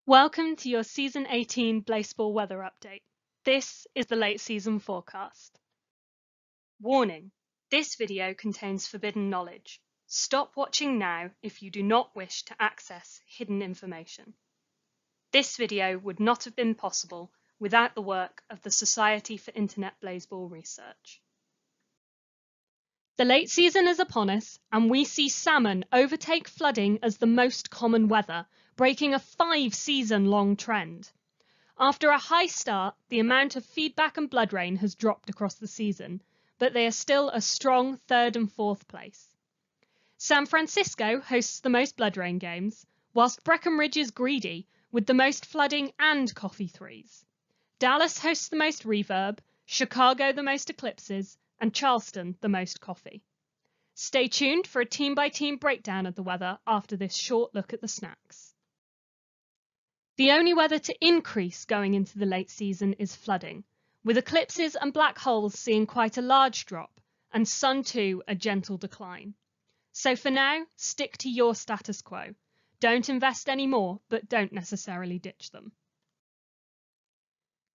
Welcome to your Season 18 Blaseball weather update. This is the late season forecast. Warning: this video contains forbidden knowledge. Stop watching now if you do not wish to access hidden information. This video would not have been possible without the work of the Society for Internet Blaseball Research. The late season is upon us, and we see salmon overtake flooding as the most common weather, breaking a 5-season-long trend. After a high start, the amount of feedback and blood rain has dropped across the season, but they are still a strong 3rd and 4th place. San Francisco hosts the most blood rain games, whilst Breckenridge is greedy with the most flooding and coffee threes. Dallas hosts the most reverb, Chicago the most eclipses, and Charleston the most coffee. Stay tuned for a team-by-team breakdown of the weather after this short look at the snacks. The only weather to increase going into the late season is flooding, with eclipses and black holes seeing quite a large drop, and Sun 2 a gentle decline. So for now, stick to your status quo. Don't invest any more, but don't necessarily ditch them.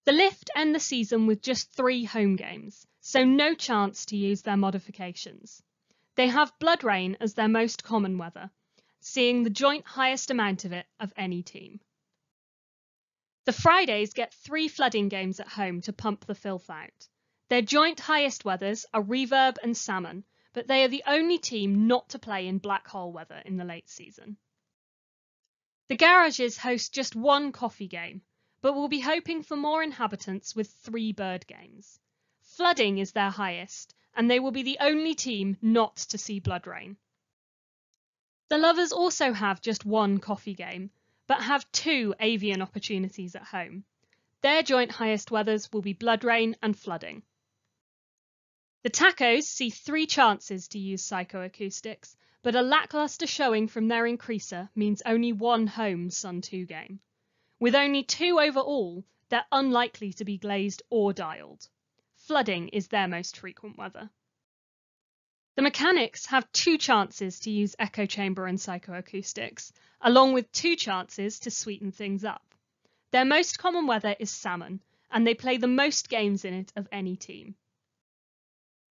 The Lift end the season with just 3 home games, so no chance to use their modifications. They have blood rain as their most common weather, seeing the joint highest amount of it of any team. The Fridays get 3 flooding games at home to pump the filth out. Their joint highest weathers are reverb and salmon, but they are the only team not to play in black hole weather in the late season. The Garages host just 1 coffee game, but will be hoping for more inhabitants with 3 bird games. Flooding is their highest, and they will be the only team not to see blood rain. The Lovers also have just 1 coffee game, but have 2 avian opportunities at home. Their joint highest weathers will be blood rain and flooding. The Tacos see 3 chances to use psychoacoustics, but a lackluster showing from their increaser means only 1 home Sun 2 game. With only 2 overall, they're unlikely to be glazed or dialed. Flooding is their most frequent weather. The Mechanics have 2 chances to use echo chamber and psychoacoustics, along with 2 chances to sweeten things up. Their most common weather is salmon, and they play the most games in it of any team.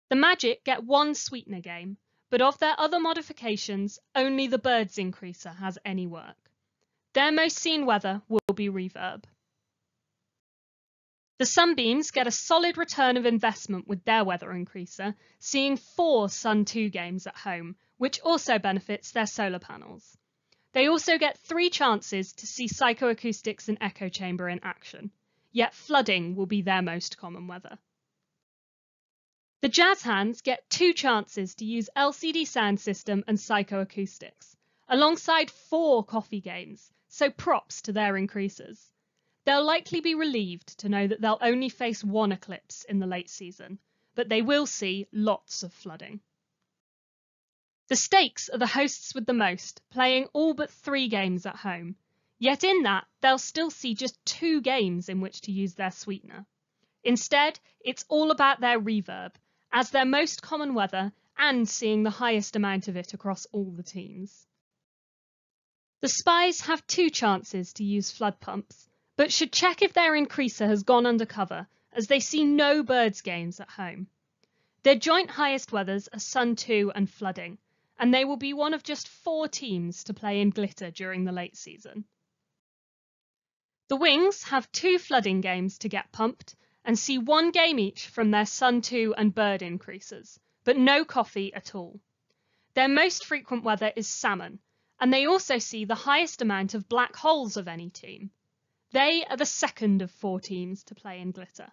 The Magic get 1 sweetener game, but of their other modifications, only the Birds increaser has any work. Their most seen weather will be reverb. The Sunbeams get a solid return of investment with their weather increaser, seeing 4 Sun 2 games at home, which also benefits their solar panels. They also get 3 chances to see psychoacoustics and echo chamber in action, yet flooding will be their most common weather. The Jazz Hands get 2 chances to use LCD sound system and psychoacoustics, alongside 4 coffee games, so props to their increasers. They'll likely be relieved to know that they'll only face 1 eclipse in the late season, but they will see lots of flooding. The Stakes are the hosts with the most, playing all but 3 games at home. Yet in that, they'll still see just 2 games in which to use their sweetener. Instead, it's all about their reverb, as their most common weather and seeing the highest amount of it across all the teams. The Spies have 2 chances to use flood pumps, but should check if their increaser has gone undercover, as they see no Birds games at home. Their joint highest weathers are Sun 2 and flooding, and they will be one of just 4 teams to play in glitter during the late season. The Wings have 2 flooding games to get pumped, and see 1 game each from their Sun 2 and Bird increasers, but no coffee at all. Their most frequent weather is salmon, and they also see the highest amount of black holes of any team. They are the 2nd of 4 teams to play in glitter.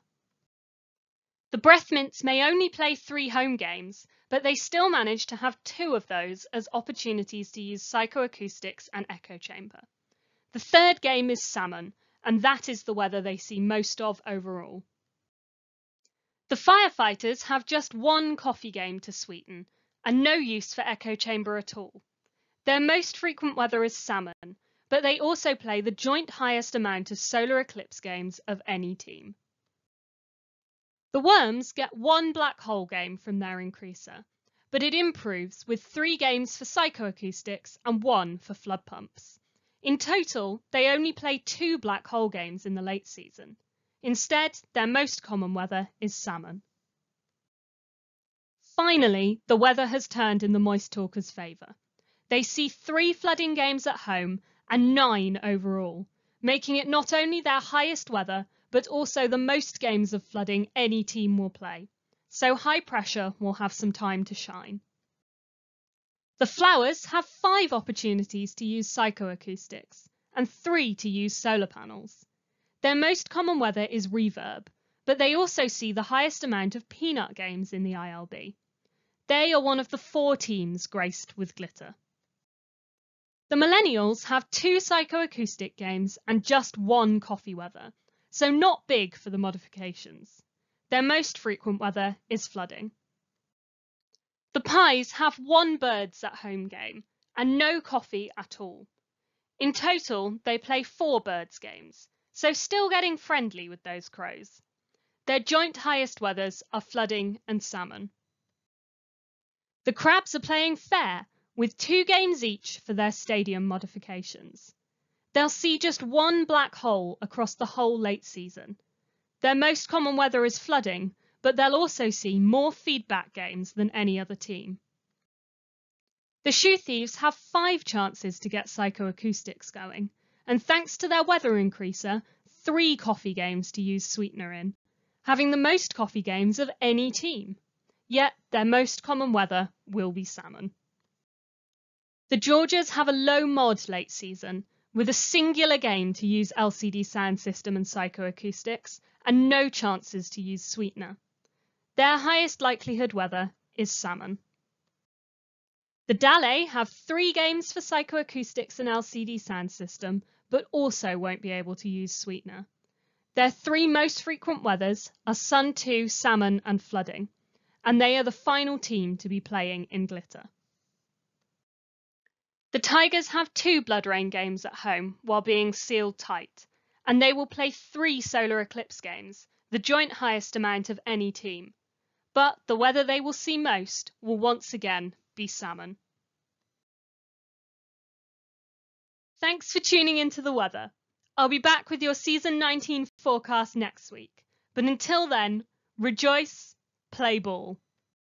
The Breath Mints may only play 3 home games, but they still manage to have 2 of those as opportunities to use psychoacoustics and echo chamber. The 3rd game is salmon, and that is the weather they see most of overall. The Firefighters have just 1 coffee game to sweeten, and no use for echo chamber at all. Their most frequent weather is salmon, but they also play the joint highest amount of solar eclipse games of any team. The Worms get 1 black hole game from their increaser, but it improves with 3 games for psychoacoustics and 1 for flood pumps. In total, they only play 2 black hole games in the late season. Instead, their most common weather is salmon. Finally, the weather has turned in the Moist Talkers' favour. They see 3 flooding games at home and 9 overall, making it not only their highest weather, but also the most games of flooding any team will play. So high pressure will have some time to shine. The Flowers have 5 opportunities to use psychoacoustics and 3 to use solar panels. Their most common weather is reverb, but they also see the highest amount of peanut games in the ILB. They are one of the 4 teams graced with glitter. The Millennials have 2 psychoacoustic games and just 1 coffee weather, so not big for the modifications. Their most frequent weather is flooding. The Pies have 1 birds at home game and no coffee at all. In total, they play 4 birds games, so still getting friendly with those crows. Their joint highest weathers are flooding and salmon. The Crabs are playing fair, with 2 games each for their stadium modifications. They'll see just 1 black hole across the whole late season. Their most common weather is flooding, but they'll also see more feedback games than any other team. The Shoe Thieves have 5 chances to get psychoacoustics going, and thanks to their weather increaser, 3 coffee games to use sweetener in, having the most coffee games of any team. Yet their most common weather will be salmon. The Georgias have a low mod late season, with a singular game to use LCD sound system and psychoacoustics, and no chances to use sweetener. Their highest likelihood weather is salmon. The Dallé have 3 games for psychoacoustics and LCD sound system, but also won't be able to use sweetener. Their 3 most frequent weathers are Sun 2, salmon and flooding, and they are the final team to be playing in glitter. The Tigers have 2 Blood Rain games at home while being sealed tight, and they will play 3 solar eclipse games, the joint highest amount of any team. But the weather they will see most will once again be salmon. Thanks for tuning into the weather. I'll be back with your Season 19 forecast next week. But until then, rejoice, play ball.